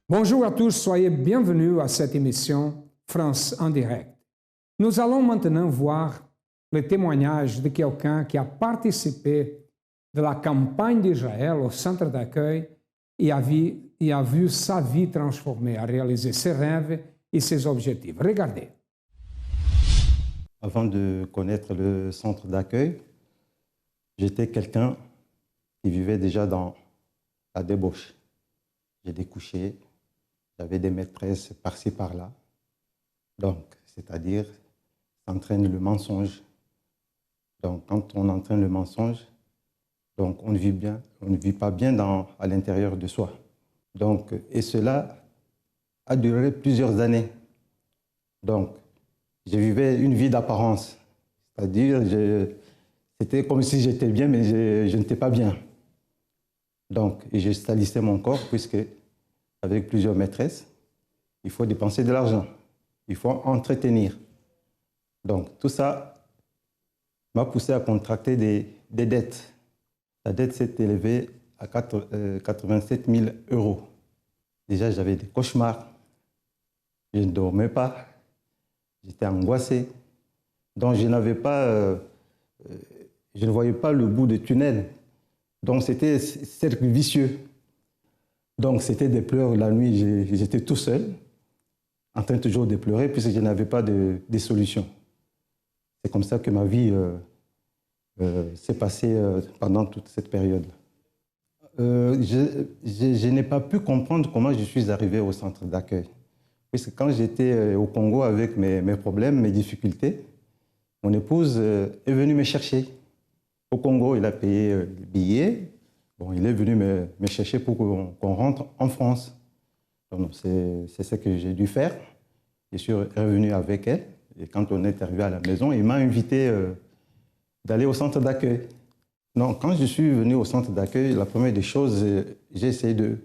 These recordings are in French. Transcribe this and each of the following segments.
Bonjour à tous, soyez bienvenus à cette émission France en direct. Nous allons maintenant voir le témoignage de quelqu'un qui a participé de la campagne d'Israël au centre d'accueil et a vu sa vie transformée, a réalisé ses rêves et ses objectifs. Regardez. Avant de connaître le centre d'accueil, j'étais quelqu'un qui vivait déjà dans la débauche. J'ai découché, j'avais des maîtresses par-ci, par-là. Donc, c'est-à-dire, ça entraîne le mensonge. Donc, quand on entraîne le mensonge, donc on ne vit pas bien à l'intérieur de soi. Donc, et cela a duré plusieurs années. Donc, je vivais une vie d'apparence. C'est-à-dire, c'était comme si j'étais bien, mais je n'étais pas bien. Donc, et je salissais mon corps, puisque avec plusieurs maîtresses, il faut dépenser de l'argent, il faut entretenir. Donc, tout ça m'a poussé à contracter des dettes. La dette s'est élevée à 87 000 €. Déjà, j'avais des cauchemars, je ne dormais pas, j'étais angoissé. Donc, je ne voyais pas le bout du tunnel. Donc, c'était un cercle vicieux. Donc, c'était des pleurs la nuit. J'étais tout seul, en train toujours de pleurer, puisque je n'avais pas de solution. C'est comme ça que ma vie s'est passée pendant toute cette période. Je n'ai pas pu comprendre comment je suis arrivé au centre d'accueil. Puisque quand j'étais au Congo avec mes problèmes, mes difficultés, mon épouse est venue me chercher. Au Congo, il a payé le billet. Bon, il est venu me chercher pour qu'on rentre en France. C'est ce que j'ai dû faire. Je suis revenu avec elle. Et quand on est arrivé à la maison, il m'a invité d'aller au centre d'accueil. Non, quand je suis venu au centre d'accueil, la première des choses, j'ai essayé de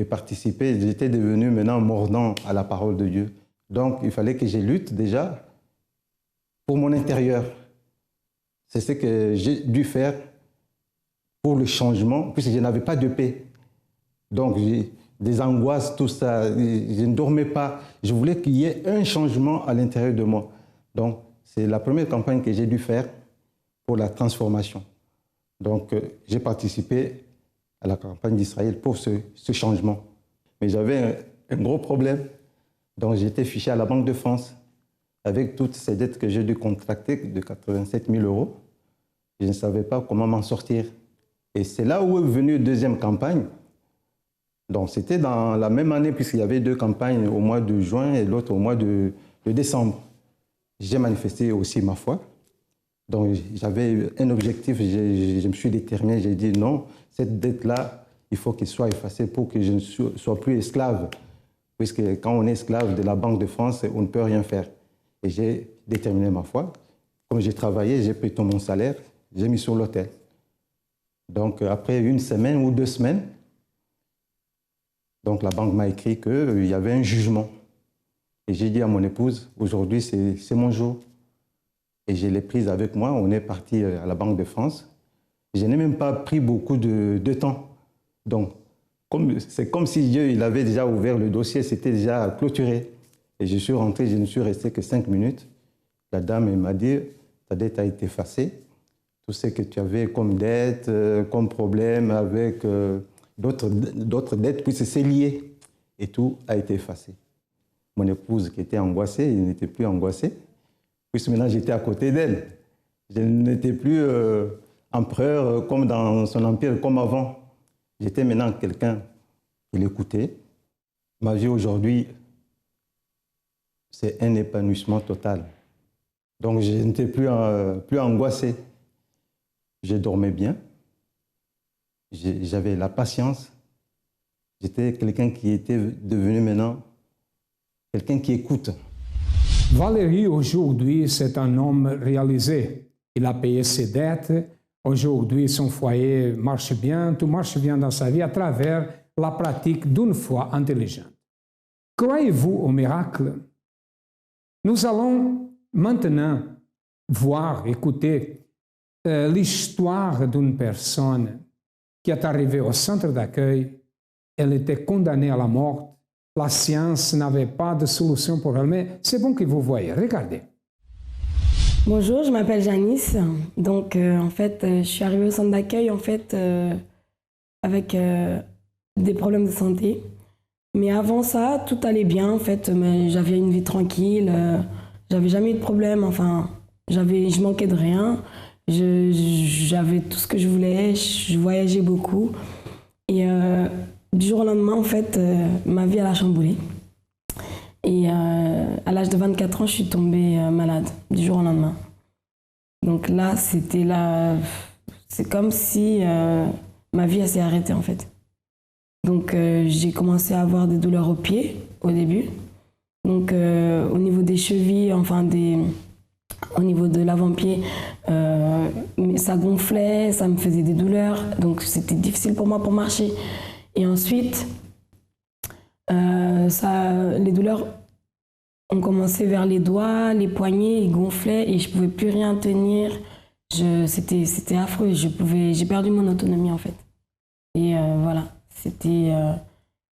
participer. J'étais devenu maintenant mordant à la parole de Dieu. Donc, il fallait que je lutte déjà pour mon intérieur. C'est ce que j'ai dû faire pour le changement, puisque je n'avais pas de paix. Donc, j'ai des angoisses, tout ça. Je ne dormais pas. Je voulais qu'il y ait un changement à l'intérieur de moi. Donc, c'est la première campagne que j'ai dû faire pour la transformation. Donc, j'ai participé à la campagne d'Israël pour ce changement. Mais j'avais un gros problème. Donc, j'étais fiché à la Banque de France avec toutes ces dettes que j'ai dû contracter de 87 000 €. Je ne savais pas comment m'en sortir. Et c'est là où est venue une deuxième campagne. Donc, c'était dans la même année, puisqu'il y avait deux campagnes, au mois de juin et l'autre au mois de décembre. J'ai manifesté aussi ma foi. Donc, j'avais un objectif, je me suis déterminé, j'ai dit non, cette dette-là, il faut qu'elle soit effacée pour que je ne sois plus esclave. Puisque quand on est esclave de la Banque de France, on ne peut rien faire. Et j'ai déterminé ma foi. Comme j'ai travaillé, j'ai pris tout mon salaire, j'ai mis sur l'autel. Donc, après une semaine ou 2 semaines, donc la banque m'a écrit qu'il y avait un jugement. Et j'ai dit à mon épouse, aujourd'hui, c'est mon jour. Et je l'ai prise avec moi, on est parti à la Banque de France. Je n'ai même pas pris beaucoup de temps. Donc, c'est comme si Dieu il avait déjà ouvert le dossier, c'était déjà clôturé. Et je suis rentré, je ne suis resté que 5 minutes. La dame m'a dit, ta dette a été effacée. Tout ce que tu avais comme dette, comme problème avec d'autres dettes, puis c'est lié. Et tout a été effacé. Mon épouse qui était angoissée, elle n'était plus angoissée, puisque maintenant j'étais à côté d'elle. Je n'étais plus empereur comme dans son empire, comme avant. J'étais maintenant quelqu'un qui l'écoutait. Ma vie aujourd'hui, c'est un épanouissement total. Donc je n'étais plus angoissé. Je dormais bien. J'avais la patience. J'étais quelqu'un qui était devenu maintenant quelqu'un qui écoute. Valérie, aujourd'hui, c'est un homme réalisé. Il a payé ses dettes. Aujourd'hui, son foyer marche bien. Tout marche bien dans sa vie à travers la pratique d'une foi intelligente. Croyez-vous au miracle? Nous allons maintenant voir, écouter l'histoire d'une personne qui est arrivée au centre d'accueil. Elle était condamnée à la mort la science n'avait pas de solution pour elle, mais c'est bon que vous voyez. Regardez. Bonjour, je m'appelle Janice. Donc, en fait, je suis arrivée au centre d'accueil, en fait, avec des problèmes de santé. Mais avant ça, tout allait bien, en fait. J'avais une vie tranquille. J'avais jamais eu de problème. Enfin, je manquais de rien. J'avais tout ce que je voulais. Je voyageais beaucoup. Et du jour au lendemain, en fait, ma vie, elle a chamboulé. Et à l'âge de 24 ans, je suis tombée malade, du jour au lendemain. Donc là, c'est comme si ma vie, elle s'est arrêtée, en fait. Donc j'ai commencé à avoir des douleurs aux pieds, au début. Donc au niveau des chevilles, enfin au niveau de l'avant-pied, ça gonflait, ça me faisait des douleurs. Donc c'était difficile pour moi pour marcher. Et ensuite, les douleurs ont commencé vers les doigts, les poignets, ils gonflaient et je ne pouvais plus rien tenir. C'était affreux, j'ai perdu mon autonomie en fait. Et voilà, c'était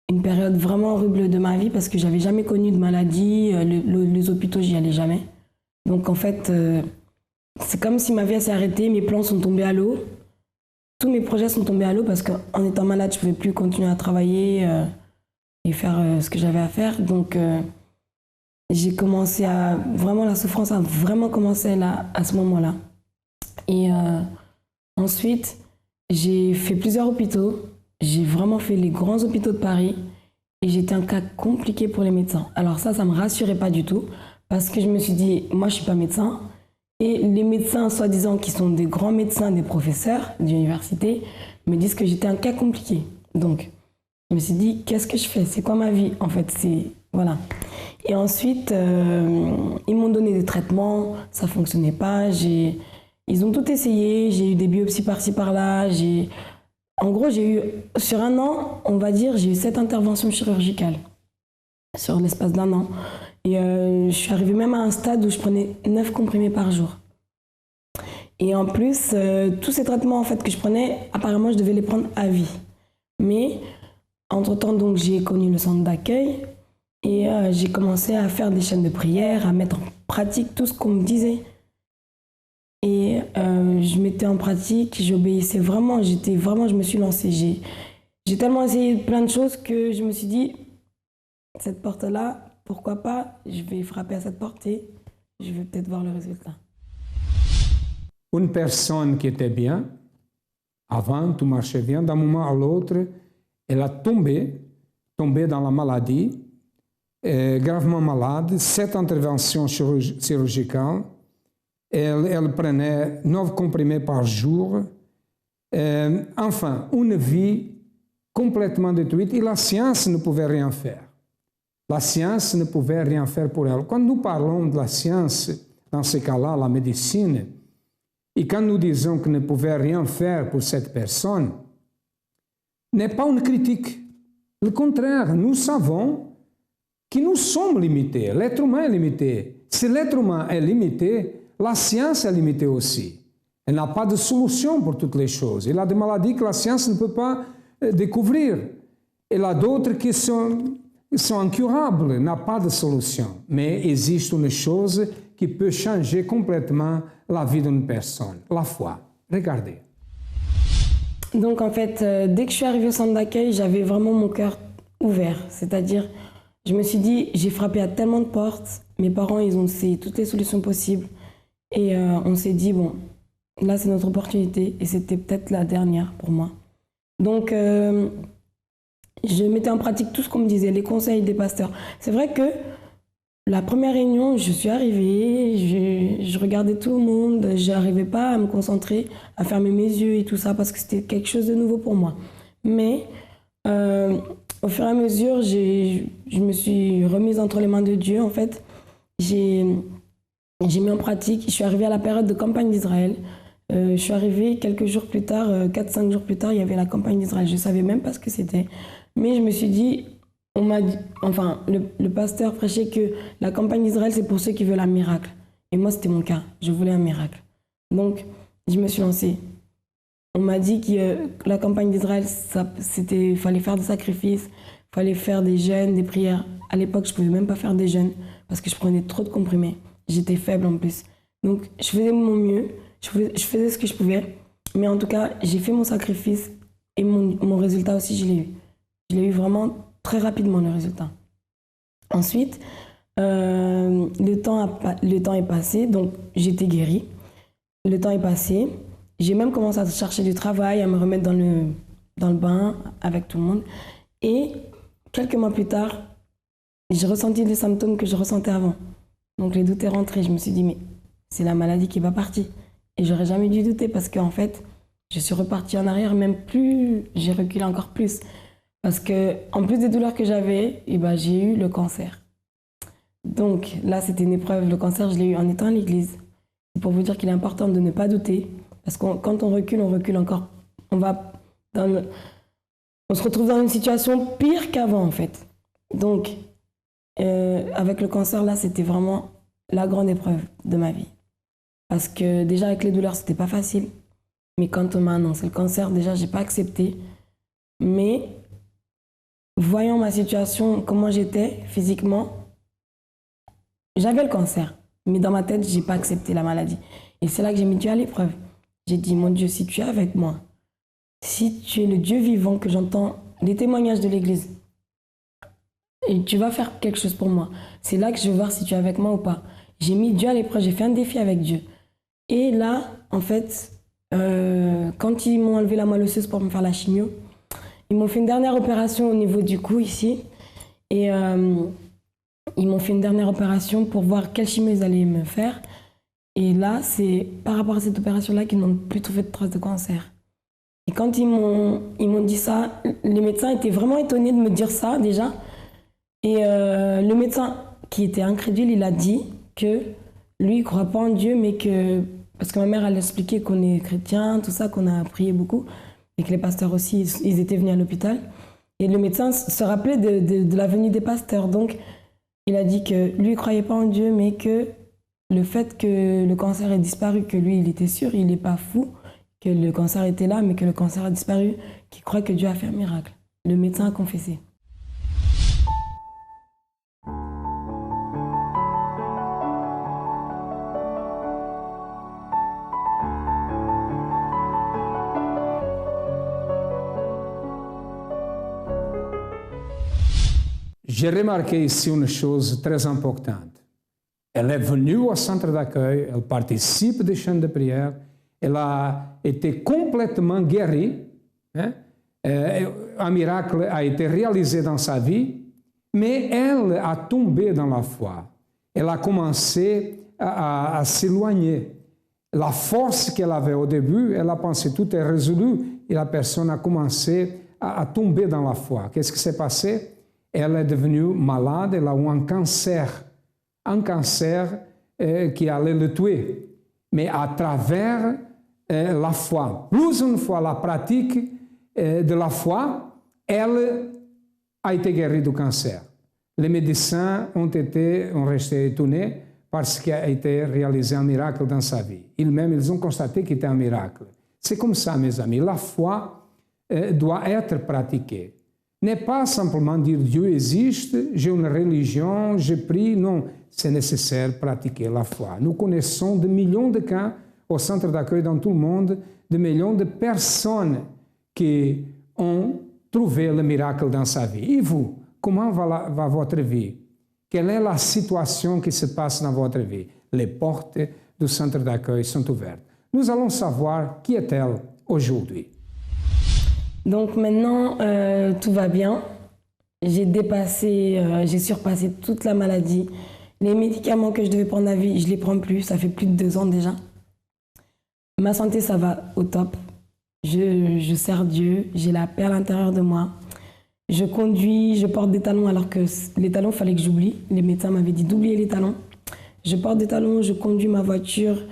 une période vraiment horrible de ma vie parce que je n'avais jamais connu de maladie, les hôpitaux, j'y allais jamais. Donc en fait, c'est comme si ma vie s'est arrêtée, mes plans sont tombés à l'eau. Tous mes projets sont tombés à l'eau parce qu'en étant malade, je ne pouvais plus continuer à travailler et faire ce que j'avais à faire. Donc j'ai commencé vraiment la souffrance a vraiment commencé là, à ce moment-là. Et ensuite, j'ai fait plusieurs hôpitaux. J'ai vraiment fait les grands hôpitaux de Paris et j'étais un cas compliqué pour les médecins. Alors ça me rassurait pas du tout parce que je me suis dit, moi je suis pas médecin et les médecins soi-disant qui sont des grands médecins, des professeurs d'université me disent que j'étais un cas compliqué. Donc je me suis dit, qu'est-ce que je fais? C'est quoi ma vie en fait? Voilà. Et ensuite, ils m'ont donné des traitements, ça fonctionnait pas. Ils ont tout essayé, j'ai eu des biopsies par-ci par-là. En gros, sur un an, on va dire, j'ai eu 7 interventions chirurgicales sur l'espace d'un an. Et je suis arrivée même à un stade où je prenais 9 comprimés par jour. Et en plus, tous ces traitements en fait, que je prenais, apparemment, je devais les prendre à vie. Mais, entre-temps, donc, j'ai connu le centre d'accueil et j'ai commencé à faire des chaînes de prière, à mettre en pratique tout ce qu'on me disait. Et je mettais en pratique, j'obéissais vraiment, je me suis lancée. J'ai tellement essayé plein de choses que je me suis dit, cette porte-là, pourquoi pas, je vais frapper à cette porte et je vais peut-être voir le résultat. Une personne qui était bien, avant, tout marchait bien, d'un moment à l'autre, elle a tombé dans la maladie, gravement malade, 7 interventions chirurgicales. Elle prenait 9 comprimés par jour. Enfin, une vie complètement détruite et la science ne pouvait rien faire. La science ne pouvait rien faire pour elle. Quand nous parlons de la science, dans ce cas-là, la médecine, et quand nous disons qu'on ne pouvait rien faire pour cette personne, n'est pas une critique. Au contraire, nous savons que nous sommes limités. L'être humain est limité. Si l'être humain est limité, la science est limitée aussi. Elle n'a pas de solution pour toutes les choses. Il y a des maladies que la science ne peut pas découvrir. Il y a d'autres qui sont incurables, n'a pas de solution. Mais il existe une chose qui peut changer complètement la vie d'une personne, la foi. Regardez. Donc en fait, dès que je suis arrivée au centre d'accueil, j'avais vraiment mon cœur ouvert. C'est-à-dire, je me suis dit, j'ai frappé à tellement de portes. Mes parents, ils ont essayé toutes les solutions possibles. Et on s'est dit, bon, là c'est notre opportunité et c'était peut-être la dernière pour moi. Donc je mettais en pratique tout ce qu'on me disait, les conseils des pasteurs. C'est vrai que la première réunion, je suis arrivée, je regardais tout le monde, je n'arrivais pas à me concentrer, à fermer mes yeux et tout ça parce que c'était quelque chose de nouveau pour moi. Mais au fur et à mesure, je me suis remise entre les mains de Dieu en fait. J'ai mis en pratique, je suis arrivée à la période de campagne d'Israël. Je suis arrivée quelques jours plus tard, 4-5 jours plus tard, il y avait la campagne d'Israël. Je ne savais même pas ce que c'était. Mais je me suis dit, on m'a dit, enfin, le pasteur prêchait que la campagne d'Israël, c'est pour ceux qui veulent un miracle. Et moi, c'était mon cas. Je voulais un miracle. Donc, je me suis lancée. On m'a dit que la campagne d'Israël, il fallait faire des sacrifices, fallait faire des jeûnes, des prières. À l'époque, je ne pouvais même pas faire des jeûnes parce que je prenais trop de comprimés. J'étais faible en plus. Donc, je faisais de mon mieux, je faisais ce que je pouvais. Mais en tout cas, j'ai fait mon sacrifice et mon résultat aussi, je l'ai eu. Je l'ai eu vraiment très rapidement, le résultat. Ensuite, le temps est passé, donc j'étais guérie. Le temps est passé. J'ai même commencé à chercher du travail, à me remettre dans le bain avec tout le monde. Et quelques mois plus tard, j'ai ressenti les symptômes que je ressentais avant. Donc les doutes est rentré. Je me suis dit, mais c'est la maladie qui va partir. Et j'aurais jamais dû douter parce qu'en fait, je suis repartie en arrière, même plus, j'ai reculé encore plus. Parce que, en plus des douleurs que j'avais, j'ai eu le cancer. Donc là, c'était une épreuve. Le cancer, je l'ai eu en étant à l'église. C'est pour vous dire qu'il est important de ne pas douter. Parce que quand on recule encore. On se retrouve dans une situation pire qu'avant, en fait. Donc, avec le cancer, là, c'était vraiment la grande épreuve de ma vie. Parce que déjà, avec les douleurs, c'était pas facile. Mais quand on m'a annoncé le cancer, déjà, j'ai pas accepté. Mais, voyant ma situation, comment j'étais physiquement, j'avais le cancer. Mais dans ma tête, j'ai pas accepté la maladie. Et c'est là que j'ai mis Dieu à l'épreuve. J'ai dit, mon Dieu, si tu es avec moi, si tu es le Dieu vivant, que j'entends les témoignages de l'Église, et tu vas faire quelque chose pour moi, c'est là que je vais voir si tu es avec moi ou pas. J'ai mis Dieu à l'épreuve, j'ai fait un défi avec Dieu. Et là, en fait, quand ils m'ont enlevé la moelle osseuse pour me faire la chimio, ils m'ont fait une dernière opération au niveau du cou ici. Et ils m'ont fait une dernière opération pour voir quelle chimio ils allaient me faire. Et là, c'est par rapport à cette opération-là qu'ils n'ont plus trouvé de traces de cancer. Et quand ils m'ont dit ça, les médecins étaient vraiment étonnés de me dire ça déjà. Et le médecin qui était incrédule, il a dit que lui, il ne croit pas en Dieu, mais que... Parce que ma mère, elle expliquait qu'on est chrétien, tout ça, qu'on a prié beaucoup, et que les pasteurs aussi, ils étaient venus à l'hôpital. Et le médecin se rappelait de la venue des pasteurs. Donc, il a dit que lui, il ne croyait pas en Dieu, mais que le fait que le cancer ait disparu, que lui, il était sûr, il n'est pas fou, que le cancer était là, mais que le cancer a disparu, qu'il croit que Dieu a fait un miracle. Le médecin a confessé. J'ai remarqué ici une chose très importante. Elle est venue au centre d'accueil, elle participe des chaînes de prière, elle a été complètement guérie. Hein? Un miracle a été réalisé dans sa vie, mais elle a tombé dans la foi. Elle a commencé à s'éloigner. La force qu'elle avait au début, elle a pensé tout est résolu et la personne a commencé à tomber dans la foi. Qu'est-ce qui s'est passé? Elle est devenue malade, elle a eu un cancer qui allait le tuer. Mais à travers la foi, plus une fois la pratique de la foi, elle a été guérie du cancer. Les médecins ont resté étonnés parce qu'il a été réalisé un miracle dans sa vie. Ils ont constaté qu'il était un miracle. C'est comme ça, mes amis, la foi doit être pratiquée. N'est pas simplement dire Dieu existe, j'ai une religion, je prie. Non, c'est nécessaire pratiquer la foi. Nous connaissons de millions de cas au centre d'accueil dans tout le monde, de millions de personnes qui ont trouvé le miracle dans sa vie. Et vous, comment va votre vie? Quelle est la situation qui se passe dans votre vie? Les portes du centre d'accueil sont ouvertes. Nous allons savoir qui est-elle aujourd'hui. Donc maintenant, tout va bien. J'ai surpassé toute la maladie. Les médicaments que je devais prendre à vie, je ne les prends plus. Ça fait plus de 2 ans déjà. Ma santé, ça va au top. Je sers Dieu. J'ai la paix à l'intérieur de moi. Je conduis, je porte des talons alors que les talons, il fallait que j'oublie. Les médecins m'avaient dit d'oublier les talons. Je porte des talons, je conduis ma voiture.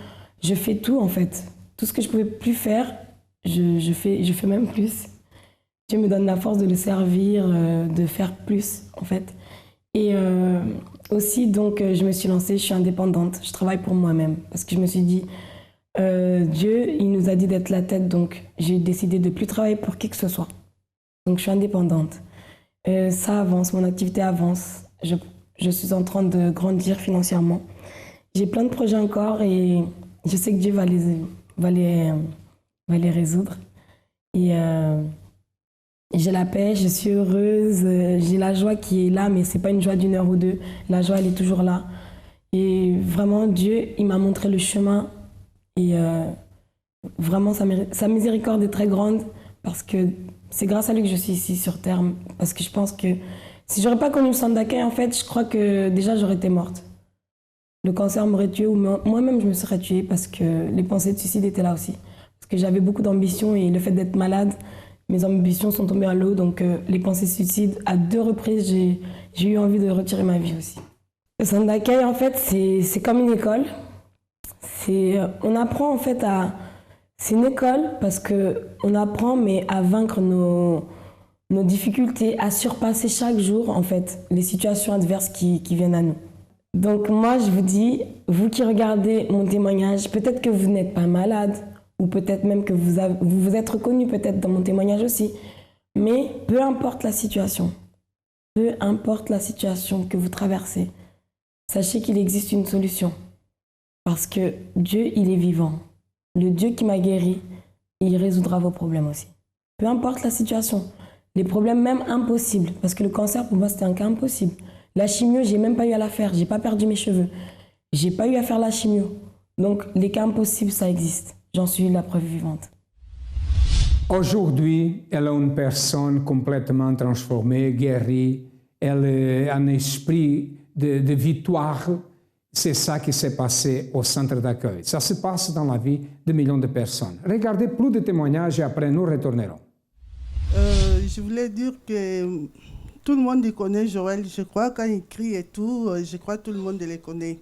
Je fais tout en fait. Tout ce que je ne pouvais plus faire, je fais même plus. Dieu me donne la force de le servir, de faire plus, en fait. Et aussi, donc, je me suis lancée, je suis indépendante. Je travaille pour moi-même. Parce que je me suis dit, Dieu, il nous a dit d'être la tête. Donc, j'ai décidé de ne plus travailler pour qui que ce soit. Donc, je suis indépendante. Ça avance, mon activité avance. Je suis en train de grandir financièrement. J'ai plein de projets encore et je sais que Dieu va les résoudre. Et j'ai la paix, je suis heureuse, j'ai la joie qui est là, mais ce n'est pas une joie d'une heure ou deux. La joie, elle est toujours là. Et vraiment, Dieu, il m'a montré le chemin. Et vraiment, sa miséricorde est très grande parce que c'est grâce à lui que je suis ici sur Terre. Parce que je pense que si je n'aurais pas connu le centre d'accueil, en fait, je crois que déjà, j'aurais été morte. Le cancer m'aurait tuée ou moi-même, je me serais tuée parce que les pensées de suicide étaient là aussi. Parce que j'avais beaucoup d'ambition et le fait d'être malade, mes ambitions sont tombées à l'eau. Donc, les pensées de suicide, à 2 reprises, j'ai eu envie de retirer ma vie aussi. Le centre d'accueil, en fait, c'est comme une école. On apprend, en fait, c'est une école parce qu'on apprend, mais à vaincre nos difficultés, à surpasser chaque jour, en fait, les situations adverses qui viennent à nous. Donc moi, je vous dis, vous qui regardez mon témoignage, peut-être que vous n'êtes pas malade, ou peut-être même que vous vous êtes reconnu peut-être dans mon témoignage aussi, mais peu importe la situation que vous traversez, sachez qu'il existe une solution. Parce que Dieu, il est vivant. Le Dieu qui m'a guéri, il résoudra vos problèmes aussi. Peu importe la situation. Les problèmes même impossibles. Parce que le cancer, pour moi, c'était un cas impossible. La chimio, j'ai même pas eu à la faire. J'ai pas perdu mes cheveux. J'ai pas eu à faire la chimio. Donc, les cas impossibles, ça existe. J'en suis la preuve vivante. Aujourd'hui, elle est une personne complètement transformée, guérie. Elle a un esprit de victoire. C'est ça qui s'est passé au centre d'accueil. Ça se passe dans la vie de millions de personnes. Regardez plus de témoignages et après nous retournerons. Je voulais dire que tout le monde connaît Joël, je crois, quand il crie et tout, je crois que tout le monde les connaît.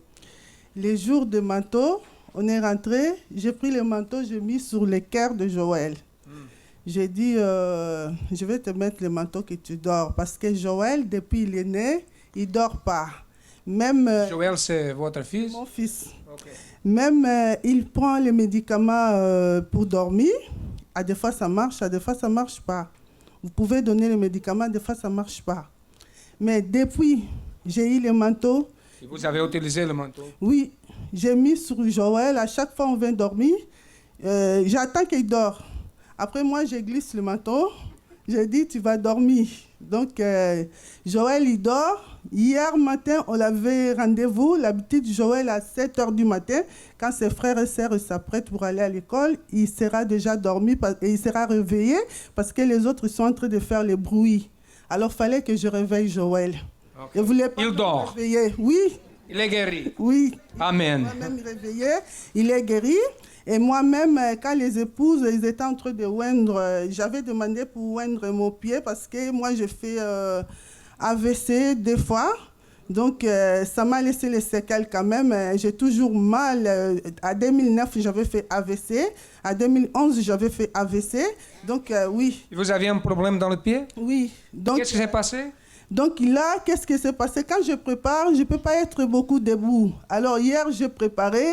Les jours de manteau, on est rentré, j'ai pris le manteau, j'ai mis sur le cœur de Joël. J'ai dit, je vais te mettre le manteau que tu dors, parce que Joël, depuis il est né, il ne dort pas. Même, Joël, c'est votre fils? Mon fils. Okay. Même, il prend les médicaments pour dormir. À des fois, ça marche, à des fois, ça ne marche pas. Vous pouvez donner les médicaments, des fois, ça ne marche pas. Mais depuis, j'ai eu le manteau. Et vous avez utilisé le manteau? Oui, j'ai mis sur Joël. À chaque fois, on vient dormir. J'attends qu'il dort. Après, moi, je glisse le manteau. J'ai dit, tu vas dormir. Donc, Joël, il dort. Hier matin, on avait rendez-vous. L'habitude, Joël, à 7 h du matin, quand ses frères et sœurs s'apprêtent pour aller à l'école, il sera déjà dormi et il sera réveillé parce que les autres sont en train de faire le bruit. Alors, il fallait que je réveille Joël. Okay. Je voulais pas il dort. Réveiller. Oui. Il est guéri. Oui. Amen. Moi-même réveillé, il est guéri. Et moi-même, quand les épouses, ils étaient en train de oindre, j'avais demandé pour oindre mon pied parce que moi, je fais AVC des fois. Donc, ça m'a laissé les séquelles quand même. J'ai toujours mal. À 2009, j'avais fait AVC. À 2011, j'avais fait AVC. Donc, oui. Vous aviez un problème dans le pied? Oui. Qu'est-ce qui s'est passé? Donc là, qu'est-ce qui s'est passé? Quand je prépare, je ne peux pas être beaucoup debout. Alors, hier, j'ai préparé.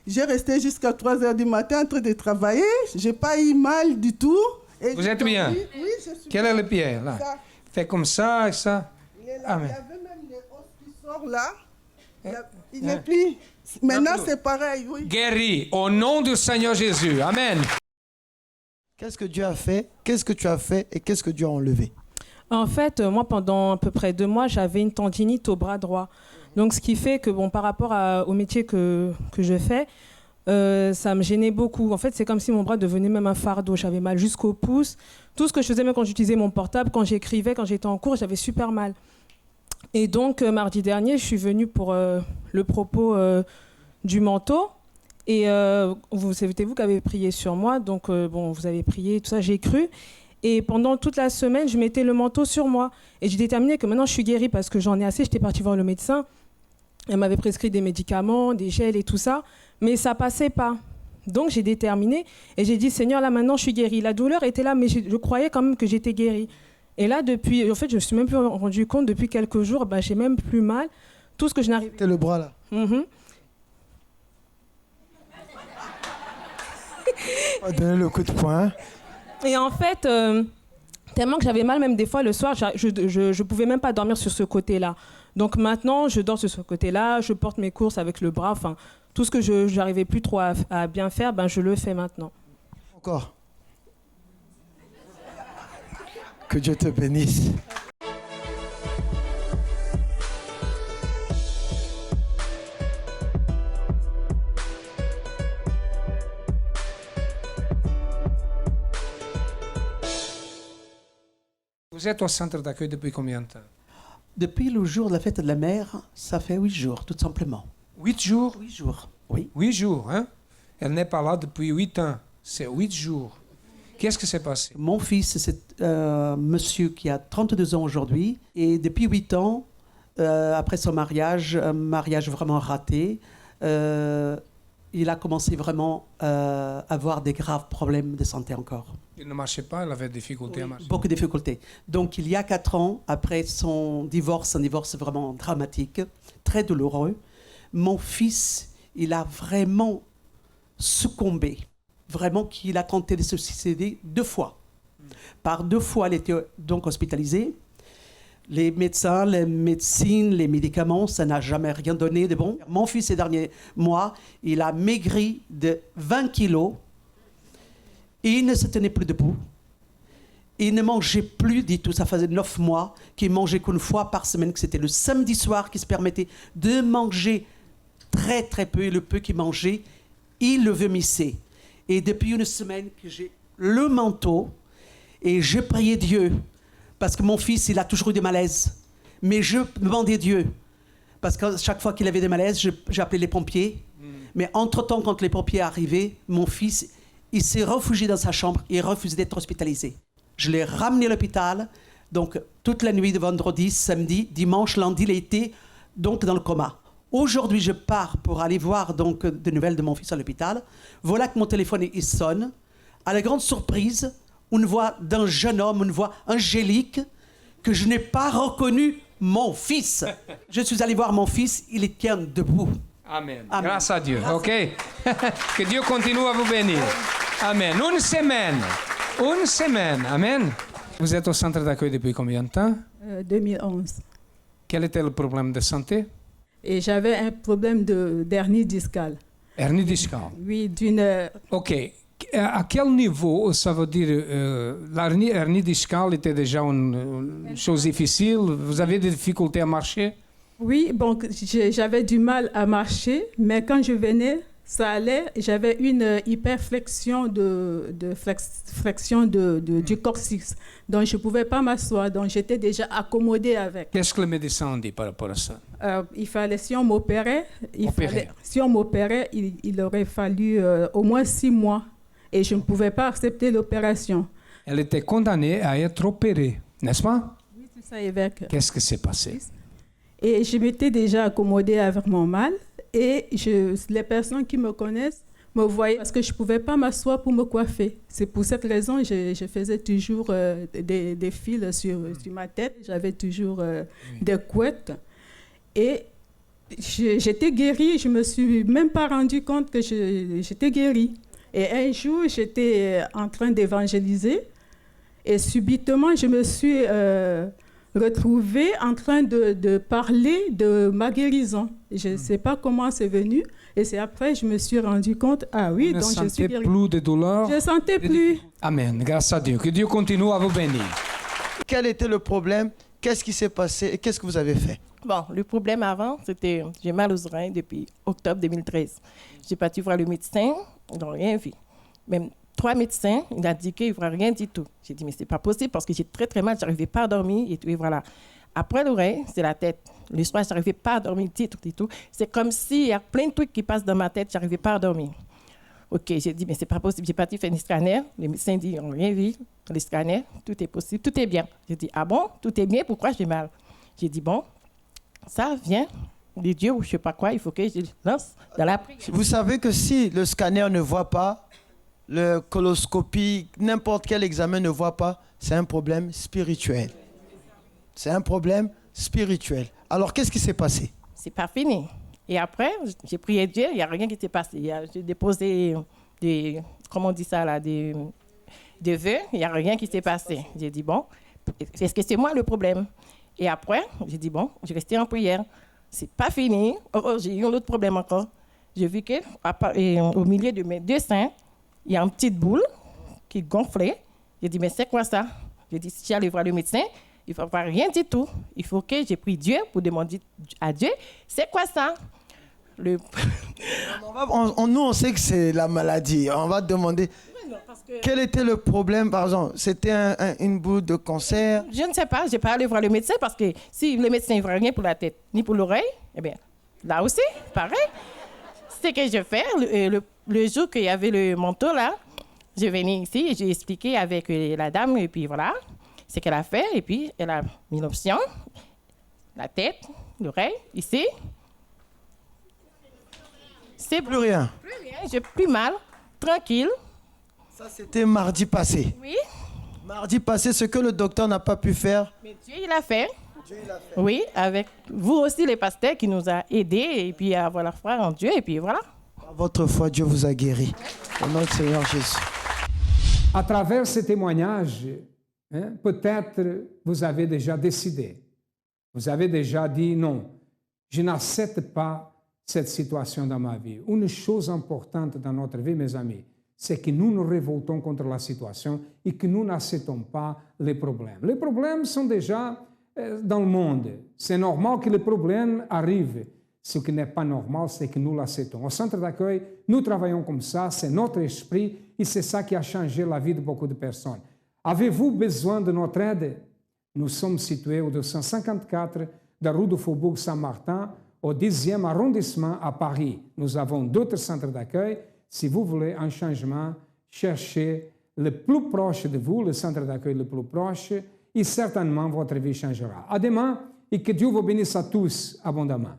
J'ai resté jusqu'à 3 h du matin en train de travailler. Je n'ai pas eu mal du tout. Et vous êtes bien? Oui, je suis Quel bien. est le pied, là? Ça. Fait comme ça et ça. Il est là. Amen. Il y avait même les os qui sortent là. Il n'est plus. Maintenant, c'est pareil, oui. Guéri, au nom du Seigneur Jésus. Amen. Qu'est-ce que Dieu a fait? Qu'est-ce que tu as fait? Et qu'est-ce que Dieu a enlevé? En fait, moi, pendant à peu près 2 mois, j'avais une tendinite au bras droit. Donc, ce qui fait que, bon, par rapport au métier que je fais, ça me gênait beaucoup. En fait, c'est comme si mon bras devenait même un fardeau. J'avais mal jusqu'au pouce. Tout ce que je faisais, même quand j'utilisais mon portable, quand j'écrivais, quand j'étais en cours, j'avais super mal. Et donc, mardi dernier, je suis venue pour le propos du manteau. Et c'était vous qui avez prié sur moi. Donc, bon, vous avez prié, tout ça, j'ai cru. Et pendant toute la semaine, je mettais le manteau sur moi. Et j'ai déterminé que maintenant, je suis guérie parce que j'en ai assez. J'étais partie voir le médecin. Elle m'avait prescrit des médicaments, des gels et tout ça. Mais ça passait pas. Donc, j'ai déterminé. Et j'ai dit, Seigneur, là, maintenant, je suis guérie. La douleur était là, mais je croyais quand même que j'étais guérie. Et là, depuis... En fait, je me suis même plus rendu compte. Depuis quelques jours, j'ai même plus mal. Tout ce que je n'arrive... C'était le bras, là. On va donner le coup de poing. Et en fait, Tellement que j'avais mal, même des fois, le soir, je pouvais même pas dormir sur ce côté-là. Donc maintenant, je dors sur ce côté-là, je porte mes courses avec le bras, enfin, tout ce que je n'arrivais plus trop à bien faire, ben, je le fais maintenant. Encore. Que Dieu te bénisse. Vous êtes au centre d'accueil depuis combien de temps? Depuis le jour de la fête de la mère, ça fait 8 jours, tout simplement. 8 jours? 8 jours, oui. 8 jours, hein? Elle n'est pas là depuis 8 ans. C'est 8 jours. Qu'est-ce qui s'est passé? Mon fils, c'est monsieur qui a 32 ans aujourd'hui. Et depuis 8 ans, après son mariage, un mariage vraiment raté, il a commencé vraiment à avoir des graves problèmes de santé encore. Il ne marchait pas, elle avait des difficultés à marcher. Beaucoup de difficultés. Donc, il y a 4 ans, après son divorce, un divorce vraiment dramatique, très douloureux, mon fils, il a vraiment succombé. Vraiment qu'il a tenté de se suicider 2 fois. Par 2 fois, il était donc hospitalisé. Les médecins, les médecines, les médicaments, ça n'a jamais rien donné de bon. Mon fils, ces derniers mois, il a maigri de 20 kilos. Il ne se tenait plus debout. Il ne mangeait plus du tout. Ça faisait 9 mois qu'il mangeait qu'une fois par semaine, que c'était le samedi soir qui se permettait de manger très très peu. Et le peu qu'il mangeait, il le vomissait. Et depuis une semaine que j'ai le manteau, et je priais Dieu, parce que mon fils, il a toujours eu des malaises. Mais je demandais Dieu, parce que chaque fois qu'il avait des malaises, j'appelais les pompiers. Mais entre-temps, quand les pompiers arrivaient, mon fils, il s'est réfugié dans sa chambre et refusait d'être hospitalisé. Je l'ai ramené à l'hôpital, donc toute la nuit de vendredi, samedi, dimanche, lundi, il était donc dans le coma. Aujourd'hui, je pars pour aller voir donc des nouvelles de mon fils à l'hôpital. Voilà que mon téléphone il sonne. À la grande surprise, une voix d'un jeune homme, une voix angélique, que je n'ai pas reconnu mon fils. Je suis allé voir mon fils, il tient debout. Amen. Amen. Grâce à Dieu. OK? Que Dieu continue à vous bénir. Amen. Une semaine. Une semaine. Amen. Vous êtes au centre d'accueil depuis combien de temps? 2011. Quel était le problème de santé? Et j'avais un problème d'hernie discale. Hernie discale. Oui, d'une... OK. À quel niveau, ça veut dire, l'hernie discale était déjà une chose difficile? Vous avez des difficultés à marcher? Oui, bon, j'avais du mal à marcher, mais quand je venais, ça allait. J'avais une hyperflexion flexion du coccyx. Donc, je ne pouvais pas m'asseoir. Donc, j'étais déjà accommodée avec. Qu'est-ce que le médecin dit par rapport à ça? Il fallait, si on m'opérait, il aurait fallu au moins 6 mois. Et je ne pouvais pas accepter l'opération. Elle était condamnée à être opérée, n'est-ce pas? Oui, c'est ça, évêque. Qu'est-ce qui s'est passé? Et je m'étais déjà accommodée avec mon mal. Et les personnes qui me connaissent me voyaient parce que je ne pouvais pas m'asseoir pour me coiffer. C'est pour cette raison que je faisais toujours des fils sur ma tête. J'avais toujours des couettes. Et j'étais guérie. Je ne me suis même pas rendu compte que j'étais guérie. Et un jour, j'étais en train d'évangéliser. Et subitement, je me suis retrouvée en train de parler de ma guérison. Je ne sais pas comment c'est venu. Et c'est après que je me suis rendu compte, ah oui, donc je suis guérie. Vous ne sentez plus de douleur? Je ne sentais plus. Amen. Grâce à Dieu. Que Dieu continue à vous bénir. Quel était le problème? Qu'est-ce qui s'est passé et qu'est-ce que vous avez fait? Bon, le problème avant, c'était j'ai mal aux oreilles depuis octobre 2013. J'ai parti voir le médecin, ils n'ont rien vu. Même 3 médecins, il a dit qu'il ne voit rien du tout. J'ai dit, mais ce n'est pas possible parce que j'ai très très mal, je n'arrivais pas à dormir et tout, et voilà. Après l'oreille, c'est la tête. Le soir, je n'arrivais pas à dormir du tout et tout. C'est comme s'il y a plein de trucs qui passent dans ma tête, je n'arrivais pas à dormir. OK, j'ai dit, mais ce n'est pas possible. J'ai parti faire un scanner. Le médecin dit, ils n'ont rien vu. Le scanner, tout est possible, tout est bien. J'ai dit, ah bon, tout est bien, pourquoi j'ai mal? J'ai dit, bon, ça vient de Dieu ou je ne sais pas quoi, il faut que je lance dans la prière. Vous savez que si le scanner ne voit pas, le coloscopie, n'importe quel examen ne voit pas, c'est un problème spirituel. C'est un problème spirituel. Alors, qu'est-ce qui s'est passé? C'est pas fini. Et après, j'ai prié Dieu, il n'y a rien qui s'est passé. J'ai déposé des, comment on dit ça là, des de vœux, il n'y a rien qui s'est passé. J'ai dit, bon, est-ce que c'est moi le problème? Et après, j'ai dit, bon, je restais en prière. C'est pas fini. Oh, j'ai eu un autre problème encore. J'ai vu qu'au milieu de mes deux seins, il y a une petite boule qui gonflait. J'ai dit, mais c'est quoi ça? J'ai dit, si j'allais voir le médecin, il ne faut pas rien du tout. Il faut que j'ai pris Dieu pour demander à Dieu, c'est quoi ça? Nous, on sait que c'est la maladie. On va te demander, quel était le problème, par exemple? C'était une boule de cancer? Je ne sais pas, je n'ai pas allé voir le médecin parce que si le médecin ne voit rien pour la tête ni pour l'oreille, eh bien, là aussi, pareil. C'est ce que je fais. Le jour qu'il y avait le manteau là, je venais ici et j'ai expliqué avec la dame et puis voilà ce qu'elle a fait. Et puis elle a mis l'option, la tête, l'oreille, ici. C'est plus rien. Plus rien, j'ai plus mal, tranquille. Ça, c'était mardi passé. Oui. Mardi passé, ce que le docteur n'a pas pu faire. Mais Dieu, il a fait. Oui, avec vous aussi, les pasteurs qui nous a aidés et puis à avoir la foi en Dieu. Et puis voilà. Par votre foi, Dieu vous a guéri. Au nom du Seigneur Jésus. À travers ces témoignages, peut-être vous avez déjà décidé. Vous avez déjà dit non, je n'accepte pas cette situation dans ma vie. Une chose importante dans notre vie, mes amis, c'est que nous nous révoltons contre la situation et que nous n'acceptons pas les problèmes. Les problèmes sont déjà dans le monde. C'est normal que les problèmes arrivent. Ce qui n'est pas normal, c'est que nous l'acceptons. Au centre d'accueil, nous travaillons comme ça, c'est notre esprit et c'est ça qui a changé la vie de beaucoup de personnes. Avez-vous besoin de notre aide? Nous sommes situés au 254 de la rue du Faubourg Saint-Martin, au 10e arrondissement à Paris. Nous avons d'autres centres d'accueil. Si vous voulez un changement, cherchez le plus proche de vous, le centre d'accueil le plus proche, et certainement votre vie changera. À demain et que Dieu vous bénisse à tous abondamment.